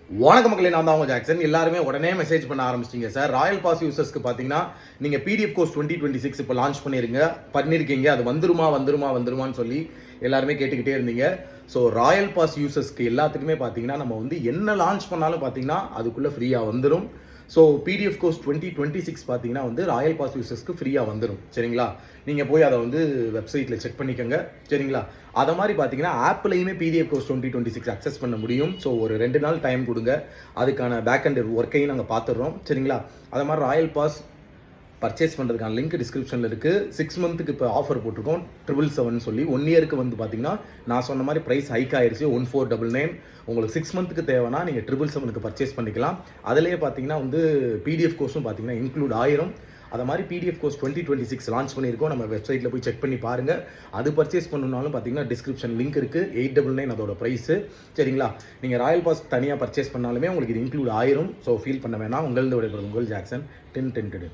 வணக்க மக்களே, நான் தான் உங்க ஜாக்சன். எல்லாருமே உடனே மெசேஜ் பண்ண ஆரம்பிச்சிட்டீங்க சார். ராயல் பாஸ் யூசர்ஸ்க்கு பார்த்தீங்கன்னா நீங்கள் பிடிஎஃப் கோர்ஸ் 2026 இப்போ லான்ச் பண்ணியிருக்கீங்க. அது வந்துருமான்னு சொல்லி எல்லாருமே கேட்டுக்கிட்டே இருந்தீங்க. ஸோ ராயல் பாஸ் யூசர்ஸ்க்கு எல்லாத்துக்குமே பார்த்தீங்கன்னா நம்ம வந்து என்ன லான்ச் பண்ணாலும் பார்த்தீங்கன்னா அதுக்குள்ளே ஃப்ரீயாக வந்துடும். ஸோ பிடிஎஃப் கோர்ஸ் 2026 பார்த்தீங்கன்னா வந்து ராயல் பாஸ் யூசர்ஸ்க்கு ஃப்ரீயாக வந்துடும். சரிங்களா? நீங்கள் போய் அதை வந்து வெப்சைட்டில் செக் பண்ணிக்கோங்க. சரிங்களா? அதை மாதிரி பார்த்தீங்கன்னா ஆப்லையுமே பிடிஎஃப் கோர்ஸ் 2026 அக்சஸ் பண்ண முடியும். ஸோ ஒரு 2 நாள் டைம் கொடுங்க, அதுக்கான பேக் அண்ட் ஒர்க்கையும் நாங்கள் பார்த்துடுறோம். சரிங்களா? அது மாதிரி ராயல் பாஸ் பர்ச்சேஸ் பண்ணுறதுக்கான லிங்க் டிஸ்கிரிப்ஷனில் இருக்குது. 6 மந்த்துக்கு இப்போ ஆஃபர் போட்டிருக்கோம் 777 சொல்லி. 1 இயருக்கு வந்து பார்த்தீங்கன்னா நான் சொன்ன மாதிரி ப்ரைஸ் ஹைக் ஆயிடுச்சு 1499. உங்களுக்கு 6 மந்த்துக்கு தேவைன்னா நீங்கள் 777க்கு பர்ச்சேஸ் பண்ணிக்கலாம். அதிலேயே பார்த்தீங்கன்னா வந்து பிடிஎஃப் கோர்ஸும் பார்த்தீங்கன்னா இன்க்ளூட் ஆயிரும். அதை மாதிரி பிடிஎஃப் கோர்ஸ் 2026 லான்ச் பண்ணியிருக்கோம். நம்ம வெப்சைட்டில் போய் செக் பண்ணி பாருங்கள். அது பர்ச்சேஸ் பண்ணணுனாலும் பார்த்தீங்கன்னா டிஸ்கிரிப்ஷன் லிங்க் இருக்குது. 899 அதோட ப்ரைஸு. சரிங்களா? நீங்கள் ராயல் பாஸ் தனியாக பர்ச்சேஸ் பண்ணாலுமே உங்களுக்கு இது இன்க்ளூட் ஆயிரும். ஸோ ஃபீல் பண்ண வேணாம். உங்களது விடைபெறும் உங்கள் ஜாக்சன் 10 10